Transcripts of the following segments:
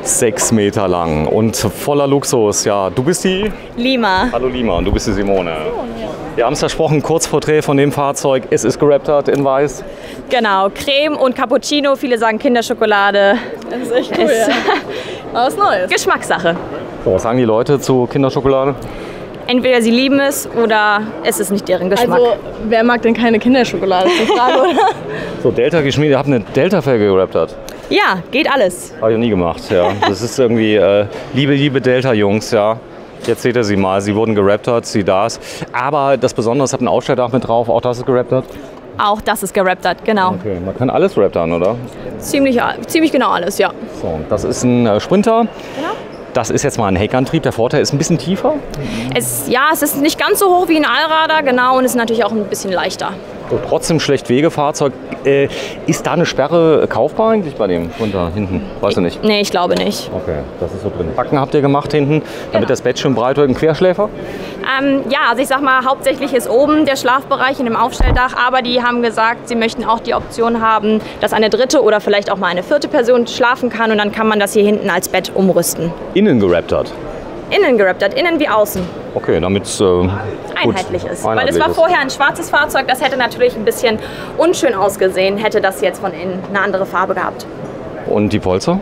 6 Meter lang und voller Luxus. Ja, du bist die? Lima. Hallo Lima, und du bist die Simone. Wir haben es versprochen, Kurzporträt von dem Fahrzeug. Es ist geraptert in weiß. Genau, Creme und Cappuccino. Viele sagen Kinderschokolade. Das ist echt cool, ja. Was Neues. Geschmackssache. So, was sagen die Leute zu Kinderschokolade? Entweder sie lieben es oder es ist nicht deren Geschmack. Also, wer mag denn keine Kinderschokolade? Das ist die Frage, oder? So, Delta geschmiedet. Ihr habt eine Delta-Felge geraptert. Ja, geht alles. Habe ich noch nie gemacht, ja. Das ist irgendwie, liebe Delta-Jungs, ja. Jetzt seht ihr sie mal, sie wurden geraptert, sie das. Aber das Besondere ist, habt ein Ausstelldach mit drauf, auch das ist geraptert? Auch das ist geraptert, genau. Okay, man kann alles raptern, oder? Ziemlich genau alles, ja. So, das ist ein Sprinter. Genau. Das ist jetzt mal ein Heckantrieb. Der Vorteil ist ein bisschen tiefer. Es ist nicht ganz so hoch wie ein Allrader, genau, und ist natürlich auch ein bisschen leichter. So, trotzdem schlecht Wegefahrzeug. Ist da eine Sperre kaufbar eigentlich bei dem Sprinter hinten? Weißt du nicht? Nee, ich glaube nicht. Okay, das ist so drin. Backen habt ihr gemacht hinten, damit das Bett schön breit wird. Ein Querschläfer? Ja, also ich sag mal, hauptsächlich ist oben der Schlafbereich in dem Aufstelldach, aber die haben gesagt, sie möchten auch die Option haben, dass eine dritte oder vielleicht auch mal eine vierte Person schlafen kann, und dann kann man das hier hinten als Bett umrüsten. Innen geraptert? Innen geraptert, innen wie außen. Okay, damit es Einheitlich ist. Weil es war vorher ein schwarzes Fahrzeug, das hätte natürlich ein bisschen unschön ausgesehen, hätte das jetzt von innen eine andere Farbe gehabt. Und die Polster?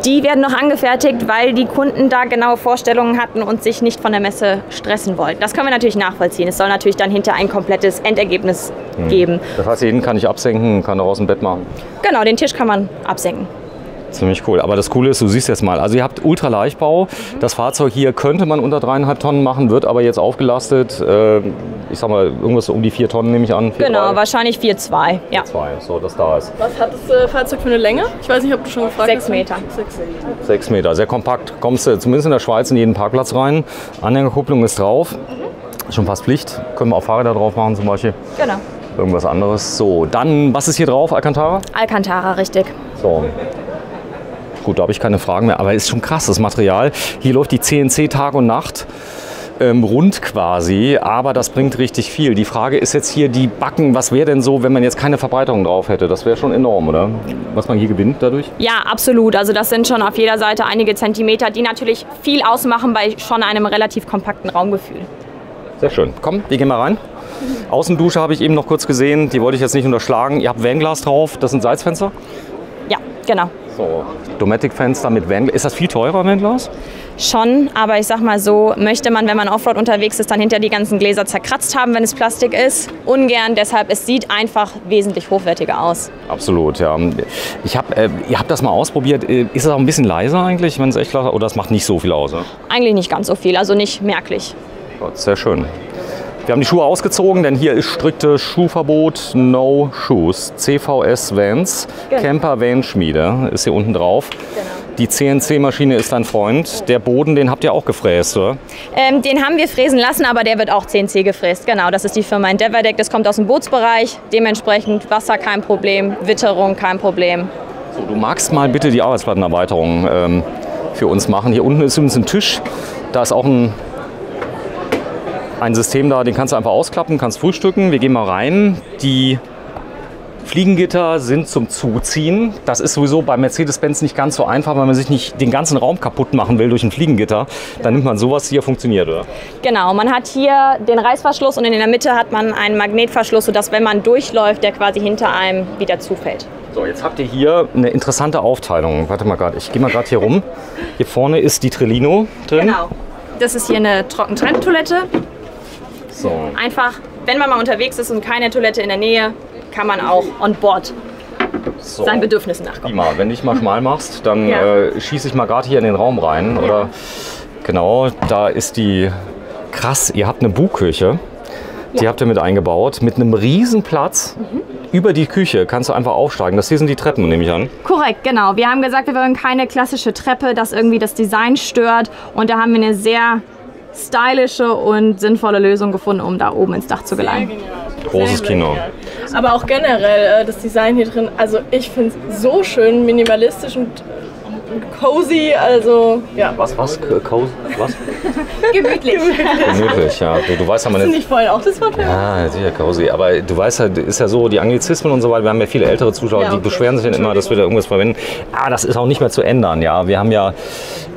Die werden noch angefertigt, weil die Kunden da genaue Vorstellungen hatten und sich nicht von der Messe stressen wollten. Das können wir natürlich nachvollziehen. Es soll natürlich dann hinterher ein komplettes Endergebnis geben. Das heißt, jeden kann ich absenken, kann daraus ein Bett machen? Genau, den Tisch kann man absenken. Ziemlich cool. Aber das Coole ist, du siehst jetzt mal, also ihr habt Ultraleichtbau. Das Fahrzeug hier könnte man unter 3,5 Tonnen machen, wird aber jetzt aufgelastet. Ich sag mal, irgendwas um die 4 Tonnen nehme ich an. 4, genau, 3. Wahrscheinlich 4,2. Ja. 2, so, das da ist. Was hat das Fahrzeug für eine Länge? Ich weiß nicht, ob du schon gefragt 6 hast. Meter. 6 Meter, sehr kompakt. Kommst du zumindest in der Schweiz in jeden Parkplatz rein. Anhängerkupplung ist drauf. Schon fast Pflicht. Können wir auch Fahrräder drauf machen zum Beispiel. Genau. Irgendwas anderes. So, dann, was ist hier drauf? Alcantara? Alcantara, richtig. So. Gut, da habe ich keine Fragen mehr, aber ist schon krass, das Material. Hier läuft die CNC Tag und Nacht rund quasi, aber das bringt richtig viel. Die Frage ist jetzt hier, die Backen, was wäre denn so, wenn man jetzt keine Verbreiterung drauf hätte? Das wäre schon enorm, oder? Was man hier gewinnt dadurch? Ja, absolut. Also das sind schon auf jeder Seite einige Zentimeter, die natürlich viel ausmachen bei schon einem relativ kompakten Raumgefühl. Sehr schön. Komm, wir gehen mal rein. Außendusche habe ich eben noch kurz gesehen, die wollte ich jetzt nicht unterschlagen. Ihr habt Vanglas drauf, das sind Seitsfenster? Ja, genau. So, Dometic-Fenster mit Vanglas. Ist das viel teurer, Vanglas? Schon, aber ich sag mal so, möchte man, wenn man Offroad unterwegs ist, dann hinter die ganzen Gläser zerkratzt haben, wenn es Plastik ist? Ungern, deshalb, es sieht einfach wesentlich hochwertiger aus. Absolut, ja. Ihr habt das mal ausprobiert. Ist es auch ein bisschen leiser eigentlich, wenn es echt klar, oder das macht nicht so viel aus? Oder? Eigentlich nicht ganz so viel, also nicht merklich. Gott, sehr schön. Wir haben die Schuhe ausgezogen, denn hier ist striktes Schuhverbot, No Shoes. CVS Vans, Genau. Camper Van Schmiede ist hier unten drauf. Genau. Die CNC-Maschine ist dein Freund. Der Boden, den habt ihr auch gefräst, oder? Den haben wir fräsen lassen, aber der wird auch CNC gefräst. Genau, das ist die Firma Endeavour-Deck, das kommt aus dem Bootsbereich. Dementsprechend Wasser kein Problem, Witterung kein Problem. So, du magst mal bitte die Arbeitsplattenerweiterung für uns machen. Hier unten ist übrigens ein Tisch. Da ist auch ein System da, den kannst du einfach ausklappen, kannst frühstücken. Wir gehen mal rein. Die Fliegengitter sind zum Zuziehen. Das ist sowieso bei Mercedes-Benz nicht ganz so einfach, weil man sich nicht den ganzen Raum kaputt machen will durch ein Fliegengitter. Dann nimmt man sowas, hier funktioniert, oder? Genau, man hat hier den Reißverschluss und in der Mitte hat man einen Magnetverschluss, sodass, wenn man durchläuft, der quasi hinter einem wieder zufällt. So, jetzt habt ihr hier eine interessante Aufteilung. Warte mal gerade, ich gehe mal gerade hier rum. Hier vorne ist die Trellino drin. Genau. Das ist hier eine Trockentrenntoilette. So. Einfach, wenn man mal unterwegs ist und keine Toilette in der Nähe, kann man auch on board So. seinen Bedürfnissen nachkommen. Prima. Wenn du dich mal schmal machst, dann Ja. schieße ich mal gerade hier in den Raum rein. Oder genau, da ist die. Krass, ihr habt eine Bugküche. Die habt ihr mit eingebaut. Mit einem riesen Platz. Über die Küche kannst du einfach aufsteigen. Das hier sind die Treppen, nehme ich an. Korrekt, genau. Wir haben gesagt, wir wollen keine klassische Treppe, das irgendwie das Design stört. Und da haben wir eine sehr stylische und sinnvolle Lösung gefunden, um da oben ins Dach zu gelangen. Großes Kino. Aber auch generell das Design hier drin, also ich finde es so schön minimalistisch und cozy, also ja. Was? Was? Gemütlich. Gemütlich, ja. Du weißt ja, man Hast du nicht vorhin auch das Wort? Ja, sicher, cozy. Aber du weißt ja, ist ja so, die Anglizismen und so weiter, wir haben ja viele ältere Zuschauer, Ja, die okay. beschweren sich dann immer, dass wir da irgendwas verwenden. Aber das ist auch nicht mehr zu ändern, ja. Wir haben ja,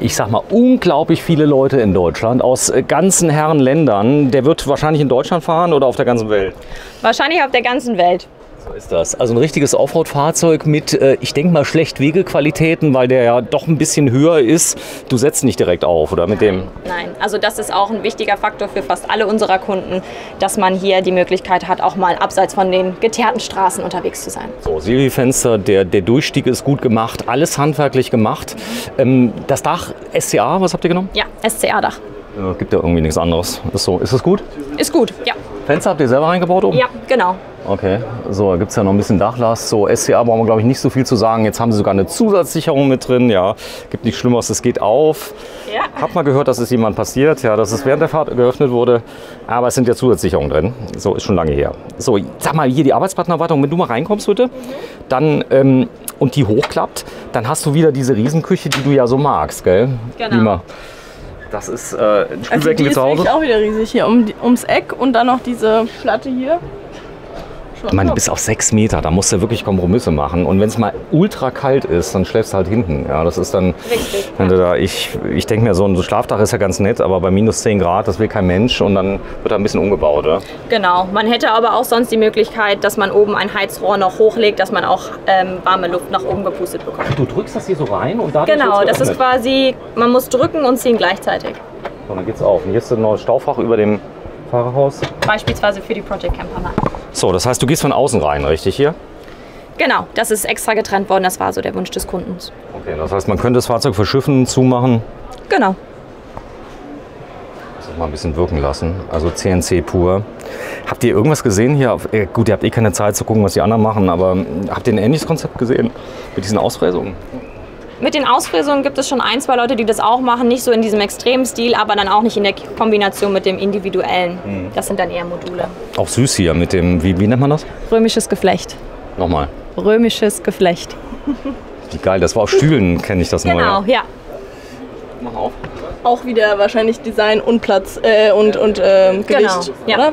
ich sag mal, unglaublich viele Leute in Deutschland aus ganzen Herren Ländern. Der wird wahrscheinlich in Deutschland fahren oder auf der ganzen Welt? Wahrscheinlich auf der ganzen Welt. So ist das. Also ein richtiges Offroad-Fahrzeug mit, ich denke mal, schlecht Wegequalitäten, weil der ja doch ein bisschen höher ist. Du setzt nicht direkt auf, oder mit dem? Nein, also das ist auch ein wichtiger Faktor für fast alle unserer Kunden, dass man hier die Möglichkeit hat, auch mal abseits von den geteerten Straßen unterwegs zu sein. So, Silvi-Fenster, der Durchstieg ist gut gemacht, alles handwerklich gemacht. Das Dach SCA, was habt ihr genommen? Ja, SCA-Dach. Gibt ja irgendwie nichts anderes. Ist so. Ist das gut? Ist gut, ja. Fenster habt ihr selber reingebaut oben? Ja, genau. Okay, so, da gibt es ja noch ein bisschen Dachlast. So, SCA brauchen wir, glaube ich, nicht so viel zu sagen. Jetzt haben sie sogar eine Zusatzsicherung mit drin. Ja, gibt nichts Schlimmeres, es geht auf. Ja. Hab mal gehört, dass es jemand passiert, ja, dass es während der Fahrt geöffnet wurde. Aber es sind ja Zusatzsicherungen drin. So, ist schon lange her. So, sag mal, hier die Arbeitspartnerwartung. Wenn du mal reinkommst heute, dann und die hochklappt, dann hast du wieder diese Riesenküche, die du ja so magst, gell? Genau. Lima. Das ist ein Also Spülbecken die wie ist zu Hause. wirklich auch wieder riesig hier ums Eck und dann noch diese Platte hier. Ich meine, du bist auf 6 Meter, da musst du wirklich Kompromisse machen. Und wenn es mal ultra kalt ist, dann schläfst du halt hinten. Ja, das ist dann, Richtig, wenn du da, ich denke mir, so ein Schlafdach ist ja ganz nett, aber bei minus 10 Grad, das will kein Mensch und dann wird da ein bisschen umgebaut, oder? Genau. Man hätte aber auch sonst die Möglichkeit, dass man oben ein Heizrohr noch hochlegt, dass man auch warme Luft nach oben gepustet bekommt. Du drückst das hier so rein und dadurch Genau, wird's das ist geöffnet. quasi, man muss drücken und ziehen gleichzeitig. So, dann geht's auf. Und hier ist ein neues Staufach über dem Fahrerhaus. Beispielsweise für die Project Camper Mann. So, das heißt, du gehst von außen rein, richtig hier? Genau, das ist extra getrennt worden, das war so der Wunsch des Kundens. Okay, das heißt, man könnte das Fahrzeug verschiffen, zumachen. Genau. Das mal ein bisschen wirken lassen. Also CNC pur. Habt ihr irgendwas gesehen hier? Gut, ihr habt eh keine Zeit zu gucken, was die anderen machen, aber habt ihr ein ähnliches Konzept gesehen mit diesen Ausfräsungen? Mit den Ausfräsungen gibt es schon ein, zwei Leute, die das auch machen. Nicht so in diesem extremen Stil, aber dann auch nicht in der Kombination mit dem individuellen. Das sind dann eher Module. Auch süß hier mit dem, wie nennt man das? Römisches Geflecht. Nochmal. Römisches Geflecht. Wie geil, das war auf Stühlen, kenne ich das nur. Genau, ja. Mach auf. Auch wieder wahrscheinlich Design und Platz und Gewicht, Genau, ja. oder?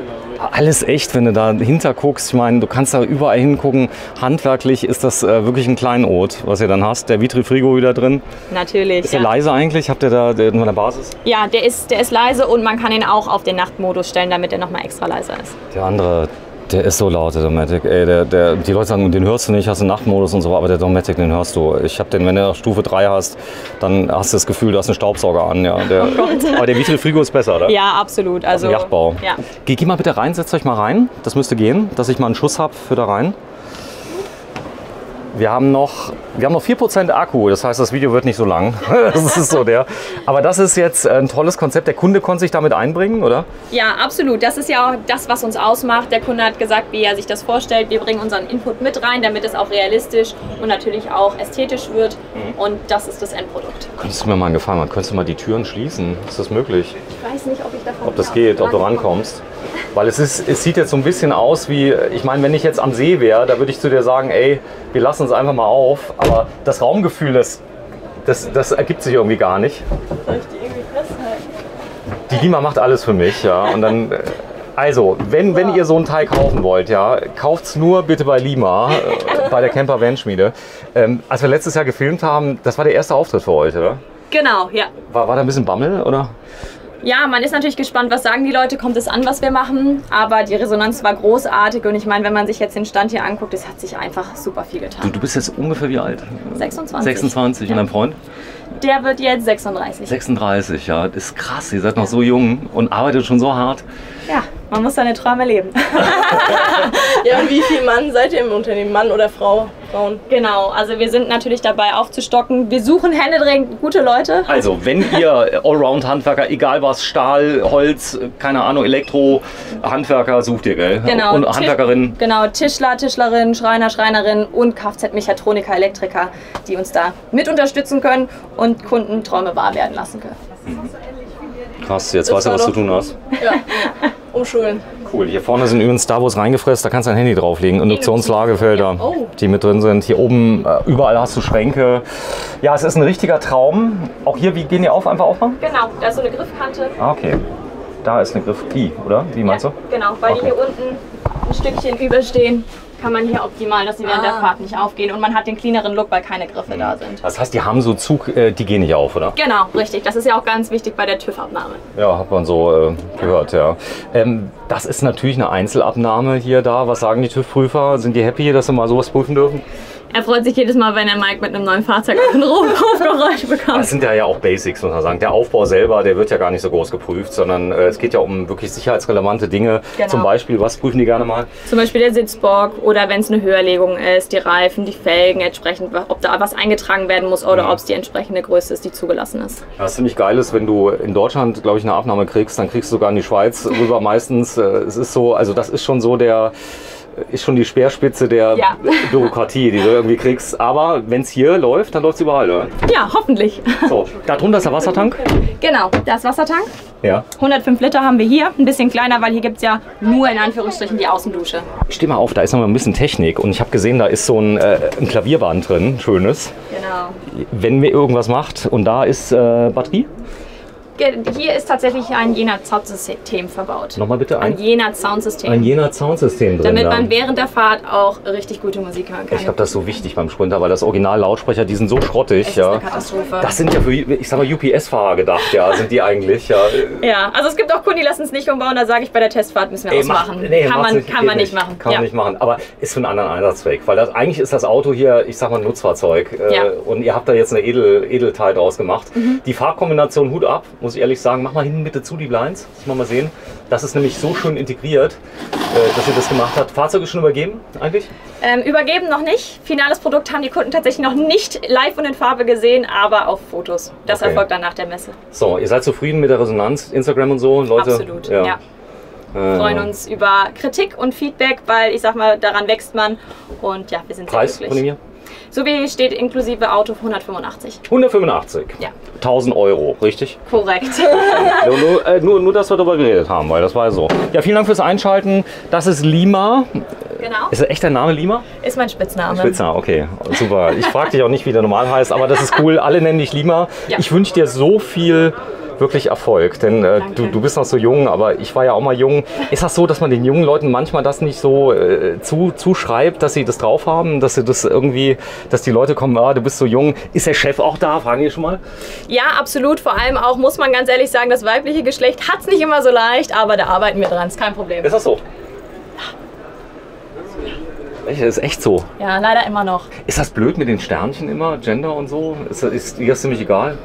Alles echt, wenn du da hinter guckst. Ich meine, du kannst da überall hingucken. Handwerklich ist das wirklich ein Kleinod, was ihr dann hast. Der Vitrifrigo wieder drin. Natürlich. Ist der Ja. leise eigentlich? Habt ihr da in der Basis? Ja, der ist leise und man kann ihn auch auf den Nachtmodus stellen, damit er nochmal extra leiser ist. Der andere, der ist so laut, der Dometic. Ey, die Leute sagen, den hörst du nicht, hast einen Nachtmodus und so, aber der Dometic, den hörst du. Ich hab den, wenn du Stufe 3 hast, dann hast du das Gefühl, du hast einen Staubsauger an. Ja. Aber der Vitrifrigo ist besser, oder? Ja, absolut. Also, Yachtbau. Ja. Geh mal bitte rein, setzt euch mal rein. Das müsste gehen, dass ich mal einen Schuss habe für da rein. Wir haben noch 4% Akku, das heißt, das Video wird nicht so lang. Das ist so der. Aber das ist jetzt ein tolles Konzept. Der Kunde konnte sich damit einbringen, oder? Ja, absolut. Das ist ja auch das, was uns ausmacht. Der Kunde hat gesagt, wie er sich das vorstellt. Wir bringen unseren Input mit rein, damit es auch realistisch und natürlich auch ästhetisch wird. Und das ist das Endprodukt. Könntest du mir mal einen Gefallen machen? Könntest du mal die Türen schließen? Ist das möglich? Ich weiß nicht, ob ich davon Ob das geht, ob du rankommst? Weil es sieht jetzt so ein bisschen aus wie, ich meine, wenn ich jetzt am See wäre, da würde ich zu dir sagen, ey, wir lassen uns einfach mal auf. Aber das Raumgefühl, das ergibt sich irgendwie gar nicht. Soll ich die irgendwie festhalten? Die Lima macht alles für mich, ja. Und dann, also, wenn ihr so einen Teil kaufen wollt, ja, kauft's nur bitte bei Lima, bei der Camper Van Schmiede. Als wir letztes Jahr gefilmt haben, das war der erste Auftritt für euch, oder? Genau, ja. War da ein bisschen Bammel, oder? Ja, man ist natürlich gespannt, was sagen die Leute, kommt es an, was wir machen. Aber die Resonanz war großartig und ich meine, wenn man sich jetzt den Stand hier anguckt, es hat sich einfach super viel getan. Du bist jetzt ungefähr wie alt? 26. 26. Ja. Und dein Freund? Der wird jetzt 36. 36, ja. Das ist krass, ihr seid noch so jung und arbeitet schon so hart. Ja, man muss seine Träume leben. Ja, und wie viel Mann seid ihr im Unternehmen? Mann oder Frau? Frauen? Genau, also wir sind natürlich dabei aufzustocken. Wir suchen händeringend gute Leute. Also, wenn ihr Allround-Handwerker, egal was, Stahl, Holz, keine Ahnung, Elektro, Handwerker sucht ihr, gell? Genau, Und Handwerkerinnen. Genau, Tischler, Tischlerin, Schreiner, Schreinerin und Kfz-Mechatroniker, Elektriker, die uns da mit unterstützen können und Kundenträume wahr werden lassen können. Krass, jetzt weißt du, was du tun hast. Ja. umschulen. Cool. Hier vorne sind übrigens da, wo es reingefräst, da kannst du dein Handy drauflegen. Induktionslagefelder, die mit drin sind. Hier oben, überall hast du Schränke. Ja, es ist ein richtiger Traum. Auch hier, wie gehen die auf? Einfach aufmachen? Genau, da ist so eine Griffkante. Ah, okay. Da ist eine Griffkey, oder? Wie meinst du? Genau, weil die hier unten ein Stückchen überstehen, kann man hier optimal, dass sie während der Fahrt nicht aufgehen. Und man hat den cleaneren Look, weil keine Griffe da sind. Das heißt, die haben so Zug, die gehen nicht auf, oder? Genau, richtig. Das ist ja auch ganz wichtig bei der TÜV-Abnahme. Ja, hat man so gehört, ja. Das ist natürlich eine Einzelabnahme hier da. Was sagen die TÜV-Prüfer? Sind die happy, dass sie mal sowas prüfen dürfen? Er freut sich jedes Mal, wenn er Mike mit einem neuen Fahrzeug ein Aufgeräusch bekommt. Das sind ja auch Basics, muss man sagen. Der Aufbau selber, der wird ja gar nicht so groß geprüft, sondern es geht ja um wirklich sicherheitsrelevante Dinge. Genau. Zum Beispiel, was prüfen die gerne mal? Zum Beispiel der Sitzbock oder wenn es eine Höherlegung ist, die Reifen, die Felgen entsprechend, ob da was eingetragen werden muss oder ob es die entsprechende Größe ist, die zugelassen ist. Was ziemlich geil ist, wenn du in Deutschland, glaube ich, eine Abnahme kriegst, dann kriegst du sogar in die Schweiz rüber meistens. Es ist so, also das ist schon so ist schon die Speerspitze der Bürokratie, die du irgendwie kriegst. Aber wenn es hier läuft, dann läuft es überall, oder? Ja, hoffentlich. So, darunter ist der Wassertank. Genau, das Wassertank. Ja. 105 Liter haben wir hier, ein bisschen kleiner, weil hier gibt es ja nur in Anführungsstrichen die Außendusche. Steh mal auf, da ist noch mal ein bisschen Technik und ich habe gesehen, da ist so ein Klavierband drin, schönes. Genau. Wenn mir irgendwas macht und da ist Batterie? Hier ist tatsächlich ein Jena Soundsystem verbaut. Nochmal bitte ein Jena Soundsystem. Ein Jena Soundsystem drin. Damit man während der Fahrt auch richtig gute Musik hören kann. Ich glaube, das ist so wichtig beim Sprinter, weil das Original-Lautsprecher, die sind so schrottig. Das ist eine Katastrophe. Das sind ja für, ich sag mal, UPS-Fahrer gedacht, ja, sind die eigentlich. Ja, ja, also es gibt auch Kunden, die lassen es nicht umbauen, da sage ich, bei der Testfahrt müssen wir ausmachen. Kann man nicht machen. Kann man nicht machen, aber ist für einen anderen Einsatzzweck, weil eigentlich ist das Auto hier, ich sag mal, ein Nutzfahrzeug. Und ihr habt da jetzt eine Edelteil draus gemacht. Die Farbkombination, Hut ab, muss ich ehrlich sagen, mach mal hinten bitte zu die Blinds, das mal sehen. Das ist nämlich so schön integriert, dass ihr das gemacht habt. Fahrzeug ist schon übergeben eigentlich? Übergeben noch nicht. Finales Produkt haben die Kunden tatsächlich noch nicht live und in Farbe gesehen, aber auf Fotos. Das erfolgt dann nach der Messe. So, ihr seid zufrieden mit der Resonanz, Instagram und so? Leute? Absolut, ja. Wir freuen uns über Kritik und Feedback, weil ich sag mal, daran wächst man und ja, wir sind sehr glücklich. Preis von mir? So wie steht inklusive Auto 185. 185? Ja. 1000 Euro, richtig? Korrekt. nur, dass wir darüber geredet haben, weil das war ja so. Ja, vielen Dank fürs Einschalten. Das ist Lima. Genau. Ist das echt dein Name, Lima? Ist mein Spitzname. Spitzname, okay. Super. Ich frage dich auch nicht, wie der normal heißt, aber das ist cool. Alle nennen dich Lima. Ja. Ich wünsche dir so viel wirklich Erfolg, denn du bist noch so jung, aber ich war ja auch mal jung. Ist das so, dass man den jungen Leuten manchmal das nicht so zuschreibt, dass sie das drauf haben, dass sie das irgendwie, dass die Leute kommen, du bist so jung. Ist der Chef auch da? Fragen die schon mal? Ja, absolut. Vor allem auch, muss man ganz ehrlich sagen, das weibliche Geschlecht hat es nicht immer so leicht, aber da arbeiten wir dran, ist kein Problem. Ist das so? Das ist echt so. Ja, leider immer noch. Ist das blöd mit den Sternchen immer, Gender und so? Ist dir das ziemlich egal?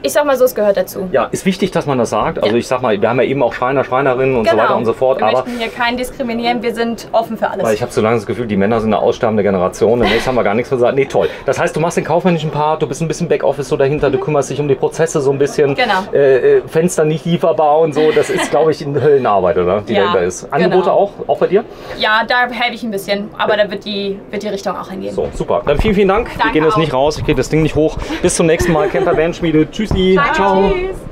Ich sag mal so, es gehört dazu. Ja, ist wichtig, dass man das sagt. Also ich sag mal, wir haben ja eben auch Schreiner, Schreinerinnen und so weiter und so fort. Wir möchten hier keinen diskriminieren, wir sind offen für alles. Weil ich habe so lange das Gefühl, die Männer sind eine aussterbende Generation und jetzt haben wir gar nichts gesagt. Nee, toll. Das heißt, du machst den kaufmännischen Part, du bist ein bisschen Backoffice so dahinter, du kümmerst dich um die Prozesse so ein bisschen. Genau. Fenster nicht lieferbar und so. Das ist, glaube ich, eine Höllenarbeit, oder? Die dahinter ist. Angebote auch bei dir? Ja, da helfe ich ein bisschen, aber da wird die Richtung auch hingehen. So, super. Dann vielen, vielen Dank. Danke wir gehen jetzt auch. nicht raus, ich gehe das Ding nicht hoch. Bis zum nächsten Mal. Camper Bandschmiede. Tschüssi. Ciao. Tschüss.